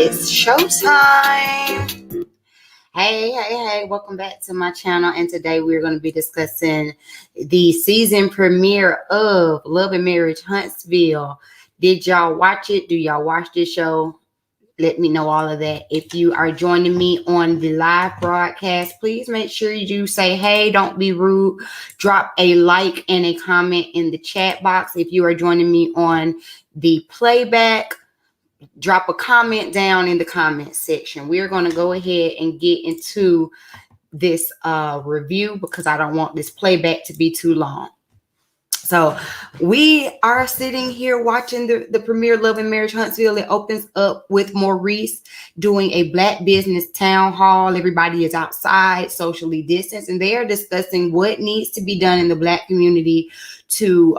It's showtime. Hey, welcome back to my channel. And today we're going to be discussing the season premiere of Love and Marriage Huntsville. Did y'all watch it? Do y'all watch this show? Let me know all of that. If you are joining me on the live broadcast, please make sure you say, hey, don't be rude. Drop a like and a comment in the chat box. If you are joining me on the playback, drop a comment down in the comment section. We're going to go ahead and get into this review because I don't want this playback to be too long. So we are sitting here watching the premiere Love and Marriage Huntsville. It opens up with Maurice doing a Black business town hall. Everybody is outside, socially distanced, and they are discussing what needs to be done in the Black community to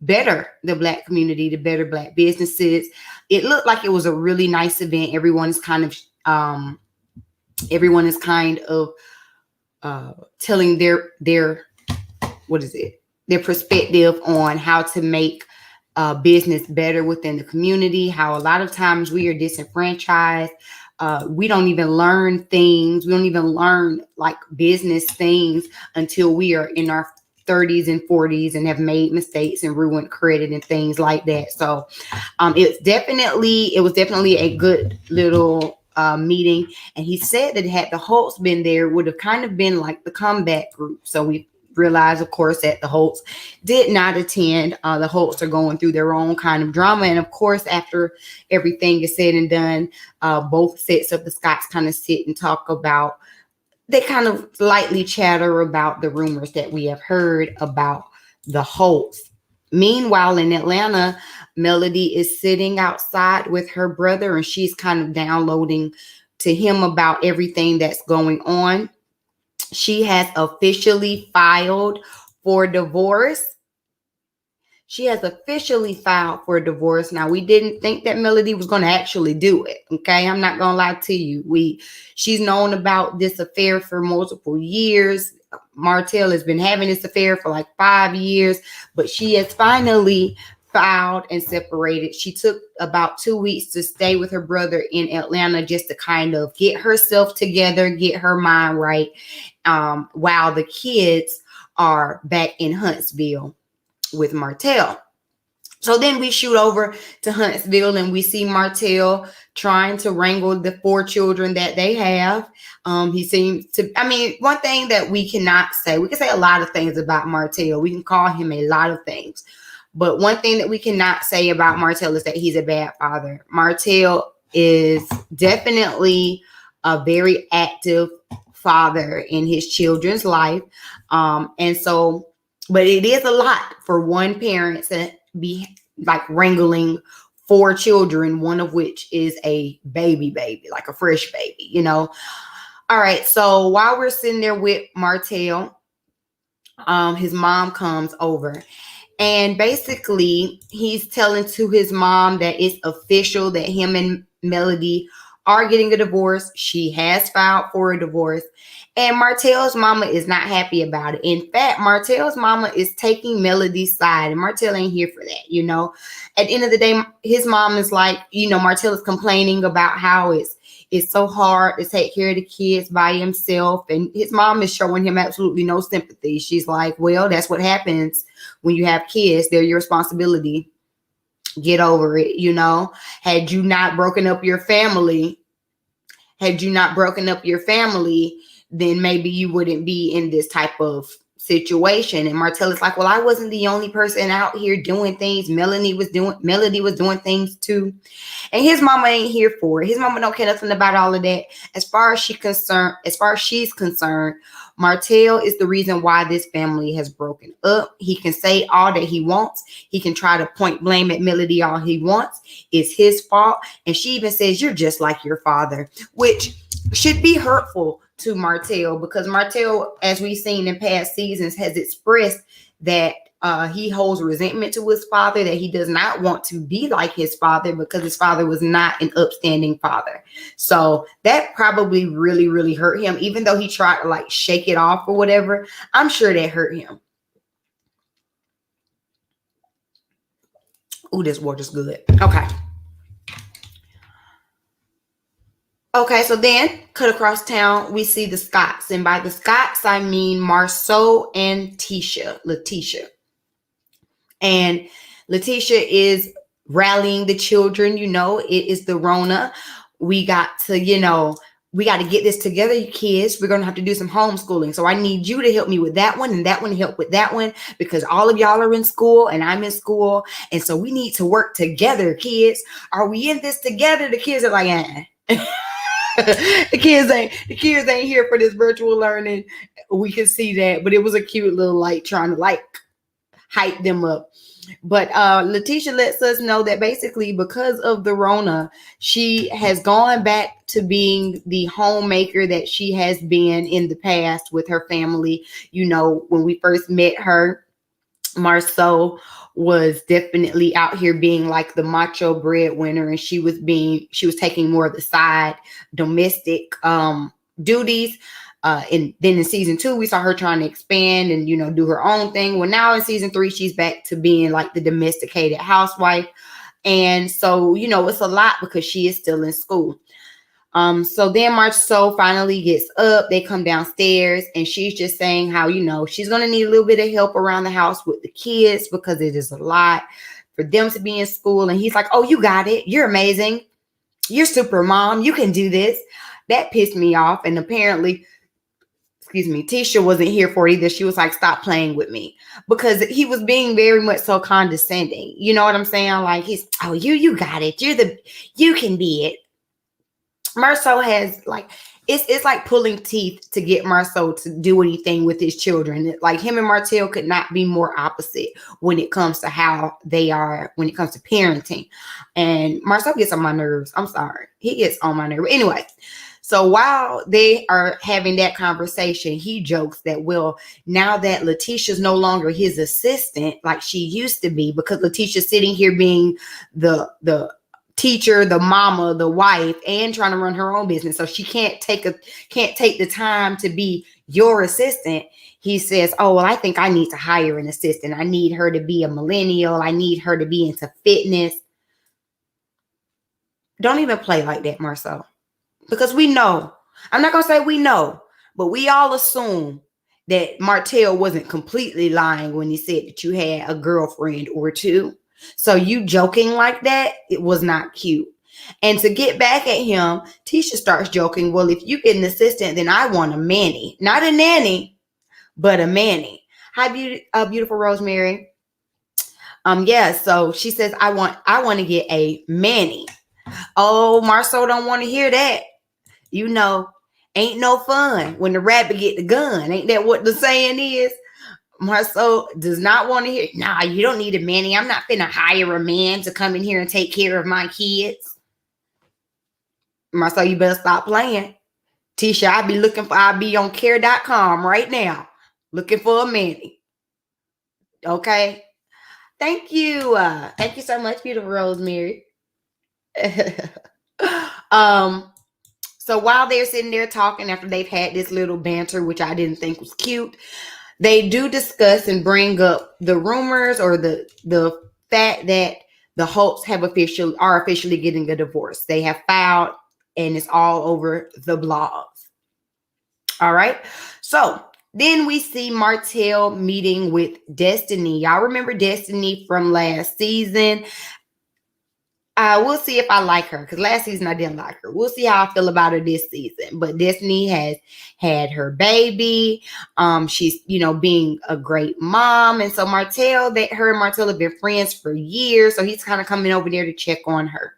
better the Black community, to better Black businesses. It looked like it was a really nice event. Everyone is kind of telling their perspective on how to make business better within the community, how a lot of times we are disenfranchised. We don't even learn things. We don't even learn like business things until we are in our 30s and 40s and have made mistakes and ruined credit and things like that. So it was definitely a good little meeting. And he said that had the Holtz been there, would have kind of been like the comeback group. So we realized, of course, that the Holtz did not attend. The Holtz are going through their own kind of drama. And of course, after everything is said and done, both sets of the Scotts kind of sit and talk about, they kind of lightly chatter about the rumors that we have heard about the Holtz. Meanwhile, in Atlanta, Melody is sitting outside with her brother and she's kind of downloading to him about everything that's going on. She has officially filed for divorce. Now, we didn't think that Melody was going to actually do it. Okay. I'm not going to lie to you. She's known about this affair for multiple years. Martel has been having this affair for like 5 years, but she has finally filed and separated. She took about 2 weeks to stay with her brother in Atlanta just to kind of get herself together, get her mind right, while the kids are back in Huntsville with Martel. So then we shoot over to Huntsville and we see Martel trying to wrangle the 4 children that they have. He seems to, one thing that we cannot say, we can say a lot of things about Martel. We can call him a lot of things. But one thing that we cannot say about Martel is that he's a bad father. Martel is definitely a very active father in his children's life. But it is a lot for one parent to be like wrangling 4 children, one of which is a baby, like a fresh baby, you know. All right. So while we're sitting there with Martel, his mom comes over. And basically, he's telling to his mom that it's official that him and Melody are getting a divorce. She has filed for a divorce. And Martel's mama is not happy about it. In fact, Martel's mama is taking Melody's side. And Martel ain't here for that, you know. At the end of the day, his mom is like, you know, Martel is complaining about how it's so hard to take care of the kids by himself. And his mom is showing him absolutely no sympathy. She's like, well, that's what happens when you have kids. They're your responsibility. Get over it, you know. Had you not broken up your family, then maybe you wouldn't be in this type of situation. And Martel is like, well, I wasn't the only person out here doing things. Melody was doing things too. And his mama ain't here for it. His mama don't care nothing about all of that. As far as she's concerned, Martel is the reason why this family has broken up. He can say all that he wants. He can try to point blame at Melody all he wants. It's his fault. And she even says, you're just like your father, which should be hurtful to Martel, because Martel, as we've seen in past seasons, has expressed that he holds resentment to his father, that he does not want to be like his father because his father was not an upstanding father. So that probably really, really hurt him, even though he tried to like shake it off or whatever. I'm sure that hurt him. Ooh, this water's good. Okay. Okay, so then cut across town, we see the Scotts. And by the Scotts, I mean Marceau and Letitia. And Letitia is rallying the children. It is the Rona. We got to, we got to get this together, you kids. We're going to have to do some homeschooling. So I need you to help me with that one and that one help with that one, because all of y'all are in school and I'm in school. And so we need to work together, kids. Are we in this together? The kids are like, the kids ain't here for this virtual learning. We can see that, but it was a cute little light trying to hype them up. But Letitia lets us know that basically because of the Rona, she has gone back to being the homemaker that she has been in the past with her family. When we first met her, Marceau was definitely out here being like the macho breadwinner, and she was taking more of the side domestic duties. And then in season 2, we saw her trying to expand and, do her own thing. Well, now in season 3, she's back to being like the domesticated housewife. And so, it's a lot because she is still in school. So then Marceau finally gets up. They come downstairs and she's just saying how, she's going to need a little bit of help around the house with the kids because it is a lot for them to be in school. And he's like, oh, you got it. You're amazing. You're super mom. You can do this. That pissed me off. And apparently, Tisha wasn't here for it either. She was like, stop playing with me, because he was being very much so condescending. You know what I'm saying? Like oh, you got it. You can be it. Marceau has it's like pulling teeth to get Marceau to do anything with his children. Like him and Martel could not be more opposite when it comes to how they are, when it comes to parenting. And Marceau gets on my nerves. I'm sorry. He gets on my nerves. Anyway, so while they are having that conversation, he jokes that, well, now that Letitia's no longer his assistant like she used to be, because Letitia's sitting here being the teacher, the mama, the wife, and trying to run her own business, so she can't take the time to be your assistant. He says, oh, well, I think I need to hire an assistant. I need her to be a millennial. I need her to be into fitness. Don't even play like that, Marceau, because we know, I'm not gonna say we know, but we all assume that Martel wasn't completely lying when he said that you had a girlfriend or two. So you joking like that, it was not cute. And to get back at him, Tisha starts joking, well, if you get an assistant, then I want a manny. Not a nanny, but a manny. Hi, beautiful Rosemary. Yeah, so she says, I want to get a manny. Oh, Marceau don't want to hear that. Ain't no fun when the rabbit get the gun. Ain't that what the saying is? Marceau does not want to hear, nah, you don't need a manny. I'm not finna hire a man to come in here and take care of my kids. Marceau, you better stop playing. Tisha, I'll be on care.com right now looking for a manny. Okay. Thank you. Thank you so much, beautiful Rosemary. So while they're sitting there talking after they've had this little banter, which I didn't think was cute, they do discuss and bring up the rumors or the fact that the Holts are officially getting a divorce. They have filed and it's all over the blogs. All right. So then we see Martel meeting with Destiny. Y'all remember Destiny from last season? We'll see if I like her, because last season I didn't like her. We'll see how I feel about her this season. But Destiny has had her baby. She's, being a great mom. And so her and Martel have been friends for years. So he's kind of coming over there to check on her.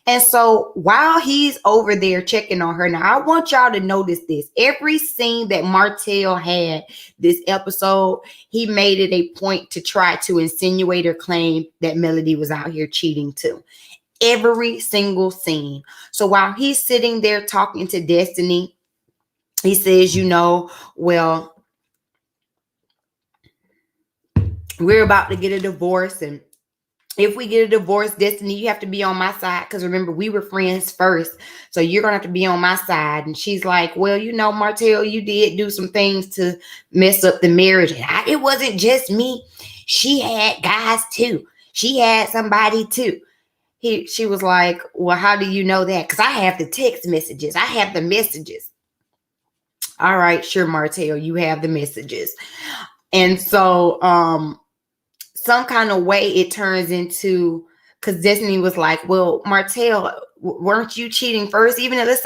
And so while he's over there checking on her, now I want y'all to notice this. Every scene that Martel had this episode, he made it a point to try to insinuate or claim that Melody was out here cheating too. Every single scene. So while he's sitting there talking to Destiny, he says, well, we're about to get a divorce, and if we get a divorce, Destiny, you have to be on my side. Because remember, we were friends first. So you're going to have to be on my side. And she's like, well, Martel, you did do some things to mess up the marriage. And it wasn't just me. She had guys too. She had somebody too. She was like, well, how do you know that? Because I have the text messages. I have the messages. All right, sure, Martel, you have the messages. And so some kind of way it turns into, because Destiny was like, well, Martel, weren't you cheating first? Even if, let's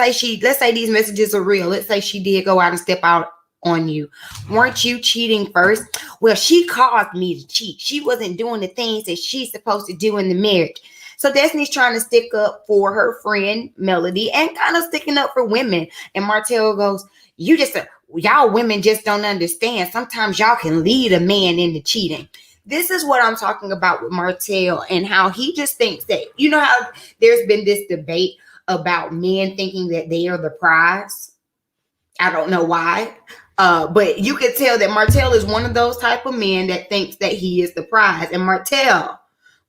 say these messages are real. Let's say she did go out and step out on you. Weren't you cheating first? Well, she caused me to cheat. She wasn't doing the things that she's supposed to do in the marriage. So Destiny's trying to stick up for her friend Melody and kind of sticking up for women. And Martel goes, y'all women just don't understand. Sometimes y'all can lead a man into cheating. This is what I'm talking about with Martel and how he just thinks that, you know how there's been this debate about men thinking that they are the prize. I don't know why. But you can tell that Martel is one of those type of men that thinks that he is the prize. And Martel,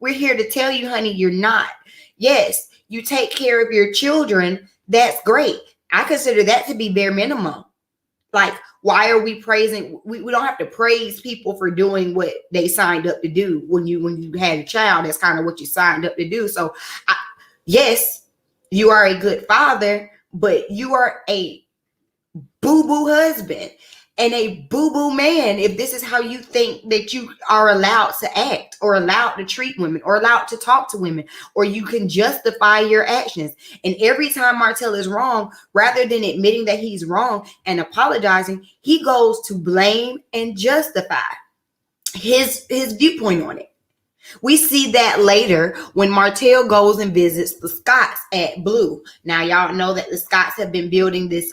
we're here to tell you, honey, you're not. Yes, you take care of your children. That's great. I consider that to be bare minimum. Like, why are we praising? We don't have to praise people for doing what they signed up to do. When you had a child, that's kind of what you signed up to do. So, yes, you are a good father, but you are a boo-boo husband and a boo-boo man if this is how you think that you are allowed to act or allowed to treat women or allowed to talk to women, or you can justify your actions. And every time Martel is wrong, rather than admitting that he's wrong and apologizing, he goes to blame and justify his viewpoint on it. We see that later when Martel goes and visits the Scotts at Blue. Now, y'all know that the Scotts have been building this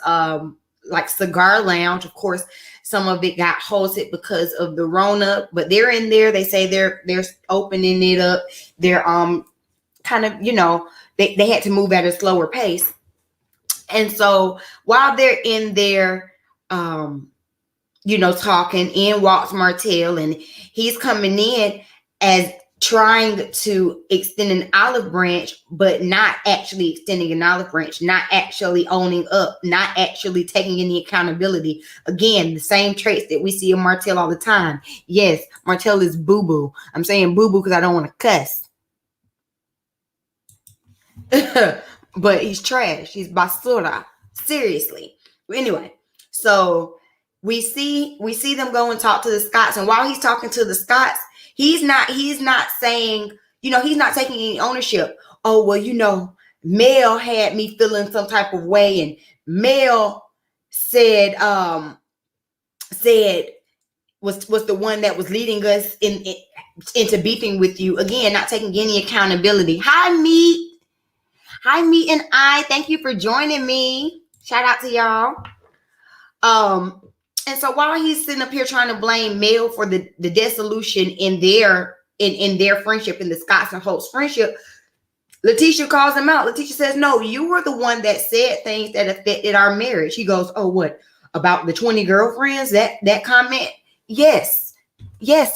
like cigar lounge. Of course, some of it got halted because of the Rona, but they're in there. They say they're opening it up. They're kind of, they had to move at a slower pace. And so while they're in there, talking, in walks Martel, and he's coming in as trying to extend an olive branch, but not actually extending an olive branch, not actually owning up, not actually taking any accountability. Again, the same traits that we see in Martel all the time. Yes, Martel is boo-boo. I'm saying boo-boo because I don't want to cuss. But he's trash. He's basura. Seriously. Anyway, so we see them go and talk to the Scotts, and while he's talking to the Scotts, he's not saying, he's not taking any ownership. Oh, well, Mel had me feeling some type of way, and Mel said was the one that was leading us into beefing with you. Again, not taking any accountability. Hi, Meat, and I. Thank you for joining me. Shout out to y'all. And so while he's sitting up here trying to blame Mel for the dissolution in their friendship, in the Scotts and Holt's friendship, Letitia calls him out. Letitia says, no, you were the one that said things that affected our marriage. He goes, oh, what? About the 20 girlfriends? That comment? Yes,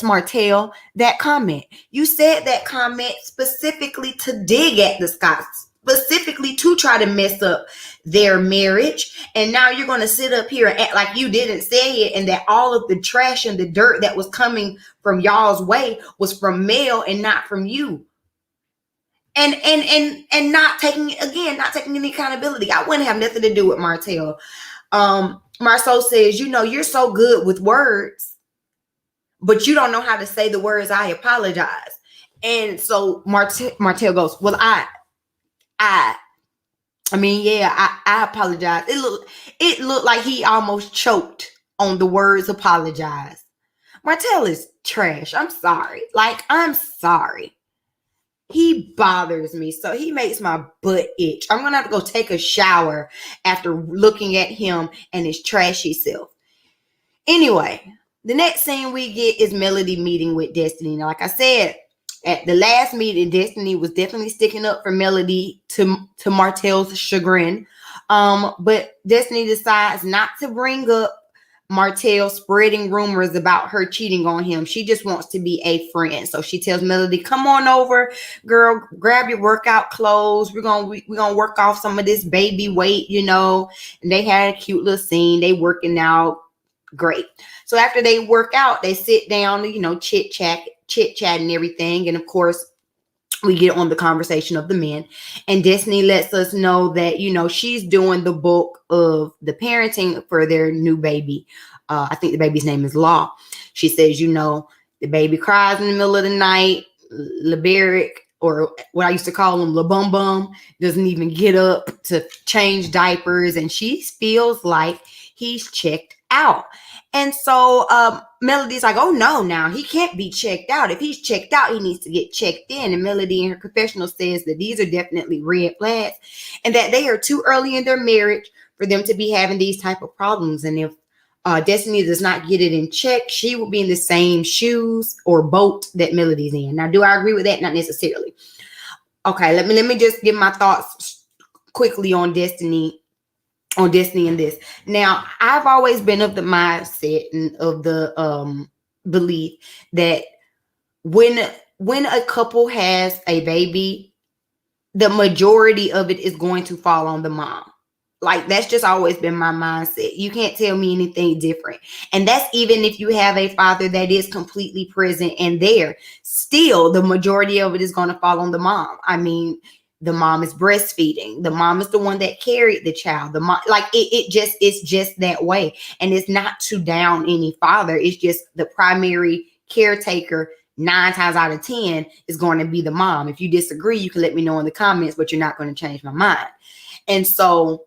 Martel, that comment. You said that comment specifically to dig at the Scotts, specifically to try to mess up their marriage. And now you're going to sit up here and act like you didn't say it, and that all of the trash and the dirt that was coming from y'all's way was from Mel and not from you. And not taking any accountability. I wouldn't have nothing to do with Martel. Marceau says, you're so good with words, but you don't know how to say the words I apologize. And so Martel goes, well, I apologize. It looked like he almost choked on the words apologize. Martel is trash. I'm sorry. I'm sorry. He bothers me. So he makes my butt itch. I'm going to have to go take a shower after looking at him and his trashy self. Anyway, the next scene we get is Melody meeting with Destiny. Now, like I said, at the last meeting, Destiny was definitely sticking up for Melody to Martel's chagrin. But Destiny decides not to bring up Martel spreading rumors about her cheating on him. She just wants to be a friend. So she tells Melody, come on over, girl, grab your workout clothes. We're gonna work off some of this baby weight, And they had a cute little scene. They working out. Great. So after they work out, they sit down, chit chat and everything. And of course, we get on the conversation of the men, and Destiny lets us know that, she's doing the bulk of the parenting for their new baby. I think the baby's name is Law. She says, the baby cries in the middle of the night. Liberic, or what I used to call him, La Bum Bum, doesn't even get up to change diapers, and she feels like he's checked out. And so Melody's like, oh no, now he can't be checked out. If he's checked out, he needs to get checked in. And Melody in her confessional says that these are definitely red flags, and that they are too early in their marriage for them to be having these type of problems. And if Destiny does not get it in check, she will be in the same shoes or boat that Melody's in. Now, do I agree with that? Not necessarily. Okay, let me just give my thoughts quickly on Destiny and this. Now, I've always been of the mindset and of the belief that when a couple has a baby, the majority of it is going to fall on the mom. Like, that's just always been my mindset. You can't tell me anything different. And that's even if you have a father that is completely present and there. Still, the majority of it is going to fall on the mom. I mean, the mom is breastfeeding. The mom is the one that carried the child. The mom, like, it's just that way. And it's not to down any father. It's just the primary caretaker 9 times out of 10 is going to be the mom. If you disagree, you can let me know in the comments, but you're not going to change my mind. And so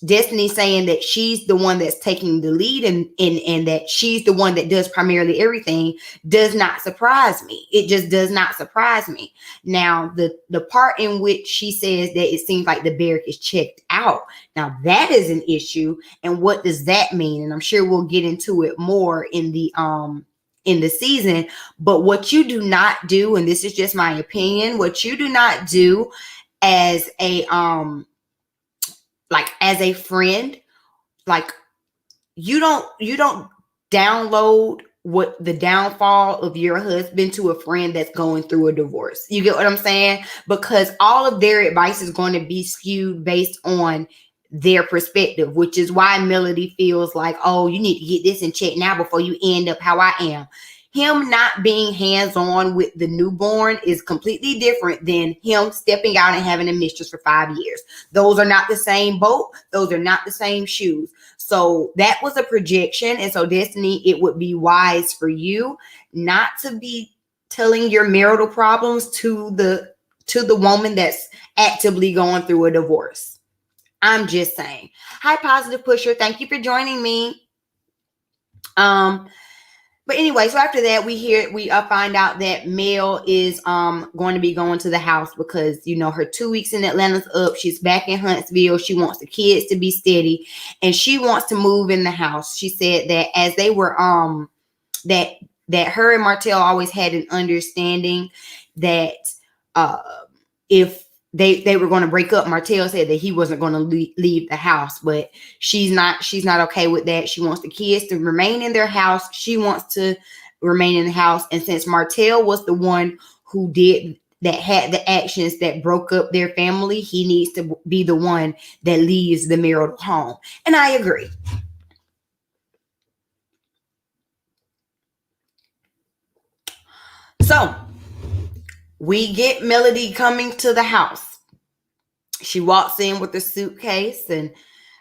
Destiny saying that she's the one that's taking the lead and that she's the one that does primarily everything does not surprise me. It just does not surprise me. Now, the part in which she says that it seems like the barrack is checked out. Now, that is an issue. And what does that mean? And I'm sure we'll get into it more in the season. But what you do not do, and this is just my opinion, what you do not do as a as a friend, like you don't download what the downfall of your husband to a friend that's going through a divorce. You get what I'm saying? Because all of their advice is going to be skewed based on their perspective, which is why Melody feels like, oh, you need to get this in check now before you end up how I am. Him not being hands-on with the newborn is completely different than him stepping out and having a mistress for 5 years. Those are not the same boat. Those are not the same shoes. So that was a projection. And so, Destiny, it would be wise for you not to be telling your marital problems to the woman that's actively going through a divorce. I'm just saying. Hi, Positive Pusher. Thank you for joining me. But anyway, so after that, we find out that Mel is going to be going to the house because, her 2 weeks in Atlanta's up. She's back in Huntsville. She wants the kids to be steady, and she wants to move in the house. She said that as they were that her and Martel always had an understanding that if they were going to break up, Martel said that he wasn't going to leave the house, but she's not okay with that. She wants the kids to remain in their house. She wants to remain in the house. And since Martel was the one who had the actions that broke up their family, he needs to be the one that leaves the marital home. And I agree. So we get Melody coming to the house. She walks in with a suitcase and,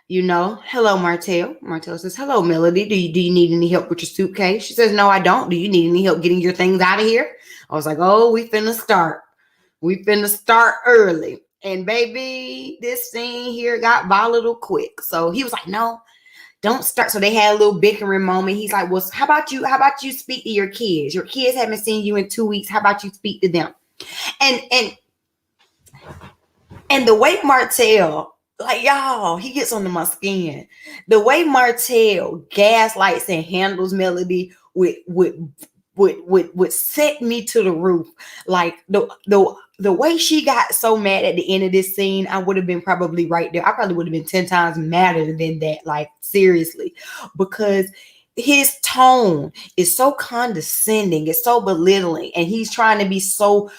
hello, Martel. Martel says, hello, Melody. Do you need any help with your suitcase? She says, no, I don't. Do you need any help getting your things out of here? I was like, oh, we finna start. We finna start early. And baby, this scene here got volatile quick. So he was like, no, don't start. So they had a little bickering moment. He's like, well, how about you speak to your kids? Your kids haven't seen you in 2 weeks. How about you speak to them? And the way Martel, like, y'all, he gets under my skin. The way Martel gaslights and handles Melody would set me to the roof. Like the way she got so mad at the end of this scene, I would have been probably right there. I probably would have been 10 times madder than that. Like, seriously, because his tone is so condescending, it's so belittling, and he's trying to be so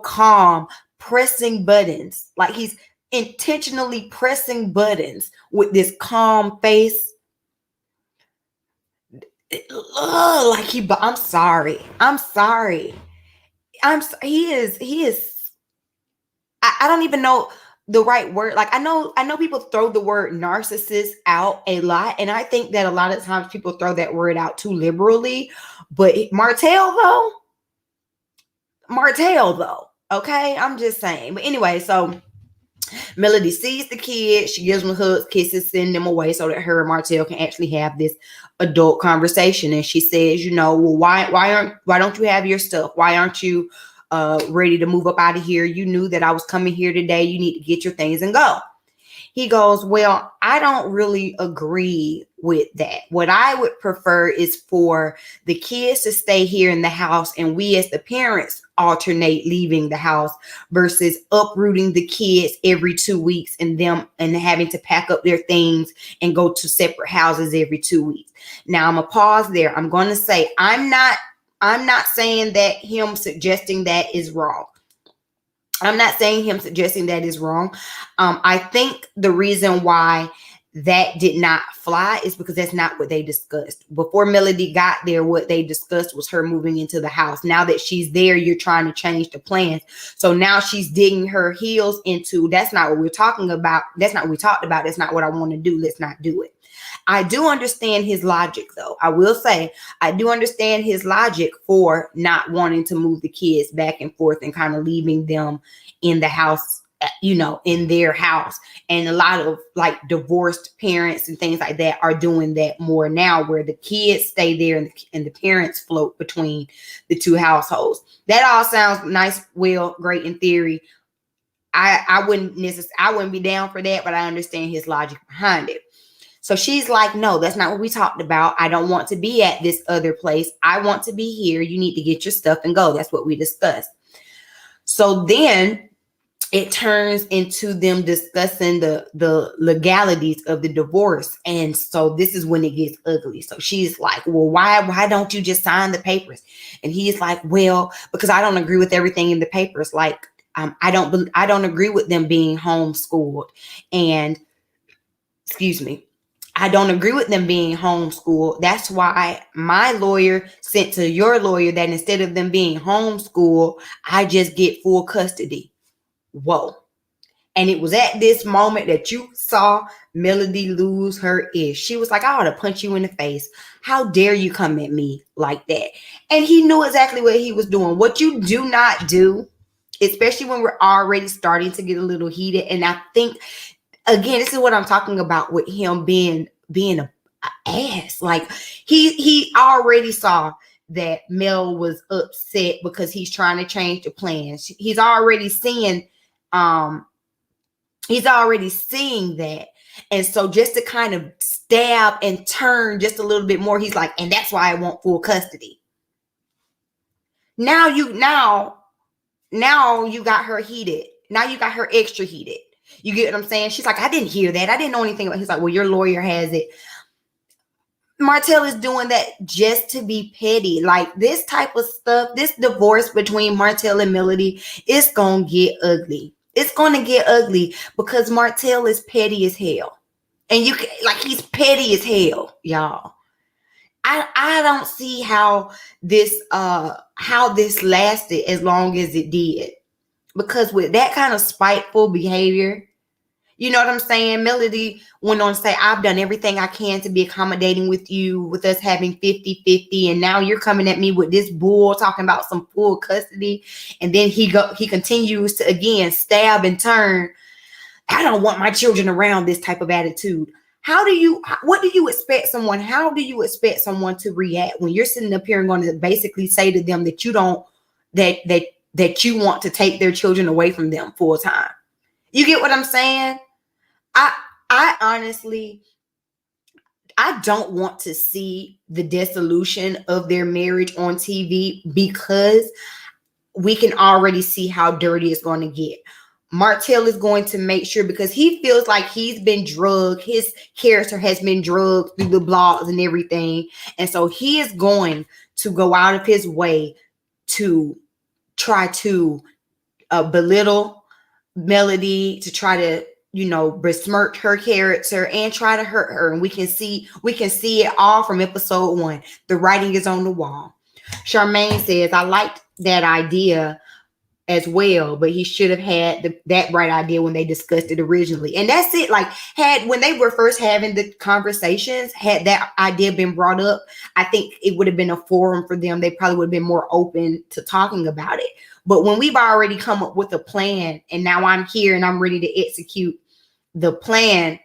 calm, pressing buttons. Like, he's intentionally pressing buttons with this calm face. I'm sorry. He is I don't even know the right word. Like I know people throw the word narcissist out a lot, and I think that a lot of times people throw that word out too liberally. But Martel though, okay, I'm just saying. But anyway, so Melody sees the kids, she gives them hugs, kisses, send them away so that her and Martel can actually have this adult conversation. And she says, you know, well, why don't you have your stuff? Why aren't you ready to move up out of here? You knew that I was coming here today. You need to get your things and go. He goes, well, I don't really agree with that. What I would prefer is for the kids to stay here in the house and we as the parents alternate leaving the house versus uprooting the kids every 2 weeks and them and having to pack up their things and go to separate houses every 2 weeks. Now I'm gonna pause there. I'm going to say I'm not saying that him suggesting that is wrong. I'm not saying him suggesting that is wrong. I think the reason why that did not fly is because that's not what they discussed. Before Melody got there, what they discussed was her moving into the house. Now that she's there, you're trying to change the plans. So now she's digging her heels into, that's not what we're talking about. That's not what we talked about. That's not what I want to do. Let's not do it. I do understand his logic, though. I will say I do understand his logic for not wanting to move the kids back and forth and kind of leaving them in the house, you know, in their house. And a lot of like divorced parents and things like that are doing that more now, where the kids stay there and the parents float between the two households. That all sounds nice, well, great in theory. I wouldn't be down for that, but I understand his logic behind it. So she's like, no, that's not what we talked about. I don't want to be at this other place. I want to be here. You need to get your stuff and go. That's what we discussed. So then it turns into them discussing the legalities of the divorce. And so this is when it gets ugly. So she's like, well, why don't you just sign the papers? And he's like, well, because I don't agree with everything in the papers. Like, I don't agree with them being homeschooled. And excuse me. I don't agree with them being homeschooled. That's why my lawyer sent to your lawyer that instead of them being homeschooled, I just get full custody. Whoa. And it was at this moment that you saw Melody lose her ish. She was like, I ought to punch you in the face. How dare you come at me like that? And he knew exactly what he was doing. What you do not do, especially when we're already starting to get a little heated. And I think, again, this is what I'm talking about with him being a ass. Like he already saw that Mel was upset because he's trying to change the plans. He's already seeing that. And so just to kind of stab and turn just a little bit more, he's like, and that's why I want full custody. Now you got her heated. Now you got her extra heated. You get what I'm saying? She's like, I didn't hear that. I didn't know anything about it. He's like, well, your lawyer has it. Martel is doing that just to be petty. Like this type of stuff, this divorce between Martel and Melody, it's going to get ugly. It's going to get ugly because Martel is petty as hell. And he's petty as hell, y'all. I don't see how this lasted as long as it did. Because with that kind of spiteful behavior, you know what I'm saying? Melody went on to say, I've done everything I can to be accommodating with you, with us having 50-50. And now you're coming at me with this bull talking about some full custody. And then he continues to, again, stab and turn. I don't want my children around this type of attitude. How do you expect someone to react when you're sitting up here and going to basically say to them that you don't, that you want to take their children away from them full time? You get what I'm saying? I honestly, I don't want to see the dissolution of their marriage on TV because we can already see how dirty it's going to get. Martel is going to make sure, because he feels like he's been drugged. His character has been drugged through the blogs and everything. And so he is going to go out of his way to try to belittle Melody, to try to, besmirch her character and try to hurt her. And we can see it all from episode 1. The writing is on the wall. Charmaine says, I liked that idea as well, but he should have had that right idea when they discussed it originally. And that's it. Like, when they were first having the conversations, had that idea been brought up, I think it would have been a forum for them. They probably would have been more open to talking about it. But when we've already come up with a plan, and now I'm here and I'm ready to execute the plan,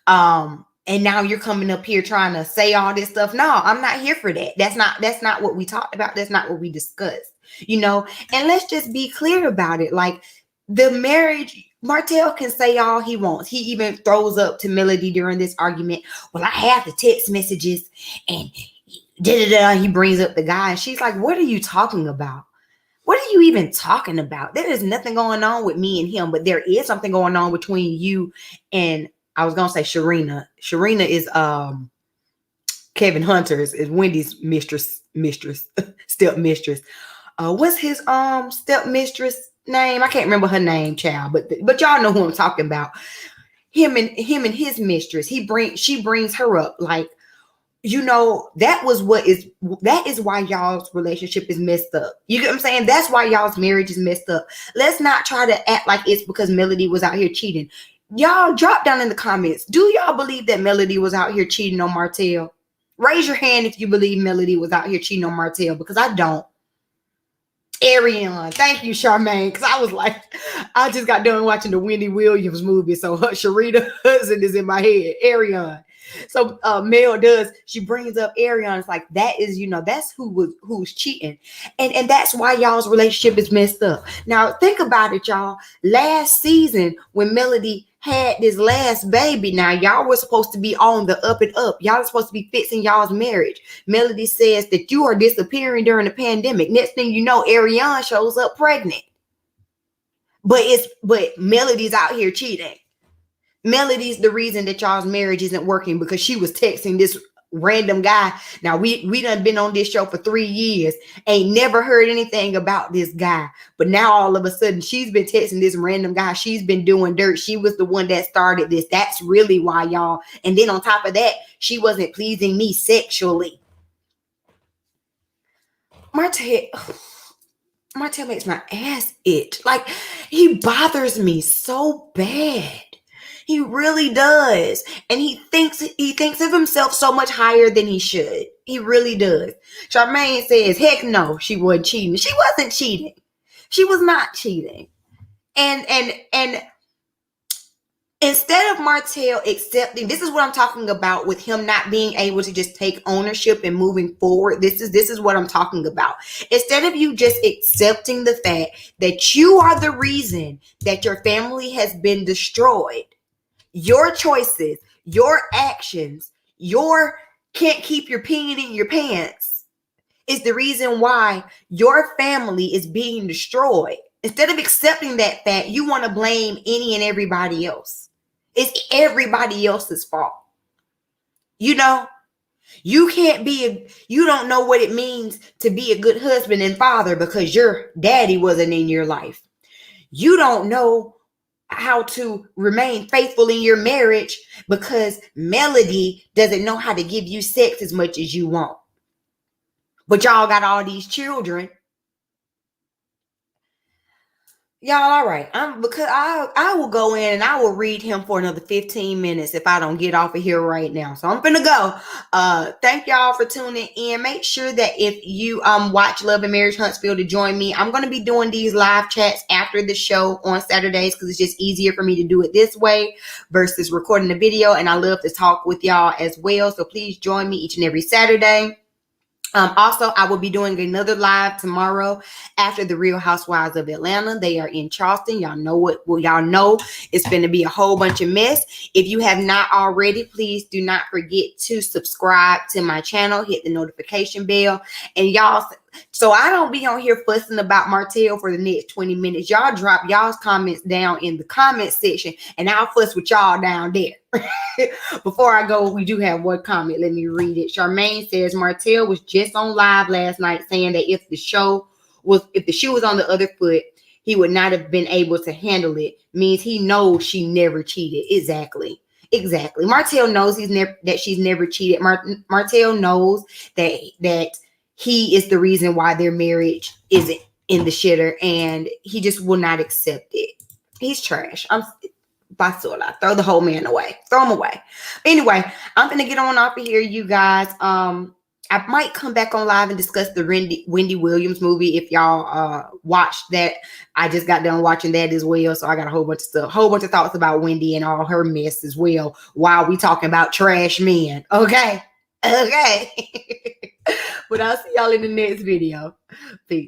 and now you're coming up here trying to say all this stuff. No, I'm not here for that. That's not what we talked about. That's not what we discussed, and let's just be clear about it. Like, the marriage, Martel can say all he wants. He even throws up to Melody during this argument. Well, I have the text messages and he brings up the guy, and she's like, what are you talking about? What are you even talking about? There is nothing going on with me and him, but there is something going on between you and, I was going to say Sharina. Sharina is Kevin Hunter's, is Wendy's mistress, step mistress. What's his step mistress name? I can't remember her name, child, but y'all know who I'm talking about. Him and his mistress. She brings her up, like, that is why y'all's relationship is messed up. You get what I'm saying? That's why y'all's marriage is messed up. Let's not try to act like it's because Melody was out here cheating. Y'all drop down in the comments. Do y'all believe that Melody was out here cheating on Martel? Raise your hand if you believe Melody was out here cheating on Martel, because I don't. Ariane, thank you, Charmaine, because I was like, I just got done watching the Wendy Williams movie, so her Sharita husband is in my head. Ariane. So Mel she brings up Ariane. It's like, that is, that's who's cheating. And that's why y'all's relationship is messed up. Now, think about it, y'all. Last season, when Melody had this last baby, now y'all were supposed to be on the up and up. Y'all are supposed to be fixing y'all's marriage. Melody says that you are disappearing during the pandemic. Next thing you know, Ariane shows up pregnant. But Melody's out here cheating. Melody's the reason that y'all's marriage isn't working, because she was texting this random guy. Now, we done been on this show for 3 years, ain't never heard anything about this guy, but now all of a sudden she's been texting this random guy. She's been doing dirt. She was the one that started this. That's really why, y'all. And then on top of that, she wasn't pleasing me sexually. Martel makes my ass itch. Like, he bothers me so bad. He really does. And he thinks of himself so much higher than he should. He really does. Charmaine says, heck no, she wasn't cheating. She wasn't cheating. She was not cheating. And instead of Martel accepting, this is what I'm talking about with him not being able to just take ownership and moving forward. This is what I'm talking about. Instead of you just accepting the fact that you are the reason that your family has been destroyed, your choices, your actions, your can't keep your peeing in your pants is the reason why your family is being destroyed. Instead of accepting that fact, you want to blame any and everybody else. It's everybody else's fault. You don't know what it means to be a good husband and father because your daddy wasn't in your life. You don't know how to remain faithful in your marriage because Melody doesn't know how to give you sex as much as you want. But y'all got all these children. Y'all, all right. Because I will go in and I will read him for another 15 minutes if I don't get off of here right now. So I'm finna go. Thank y'all for tuning in. Make sure that if you watch Love and Marriage Huntsville to join me, I'm gonna be doing these live chats after the show on Saturdays because it's just easier for me to do it this way versus recording the video. And I love to talk with y'all as well. So please join me each and every Saturday. Also, I will be doing another live tomorrow after the Real Housewives of Atlanta. They are in Charleston. Y'all know y'all know it's going to be a whole bunch of mess. If you have not already, please do not forget to subscribe to my channel. Hit the notification bell. And y'all, so I don't be on here fussing about Martel for the next 20 minutes. Y'all drop y'all's comments down in the comment section and I'll fuss with y'all down there. Before I go, we do have one comment. Let me read it. Charmaine says, Martel was just on live last night saying that if the shoe was on the other foot, he would not have been able to handle it. Means he knows she never cheated. Exactly. Martel knows that she's never cheated. Martel knows that he is the reason why their marriage isn't in the shitter, and he just will not accept it. He's trash. I'm basura. Throw the whole man away. Throw him away. Anyway, I'm gonna get on off of here, you guys. I might come back on live and discuss the Wendy Williams movie. If y'all watched that, I just got done watching that as well. So I got a whole bunch of stuff, whole bunch of thoughts about Wendy and all her mess as well, while we talking about trash men. Okay. Okay. But I'll see y'all in the next video. Peace.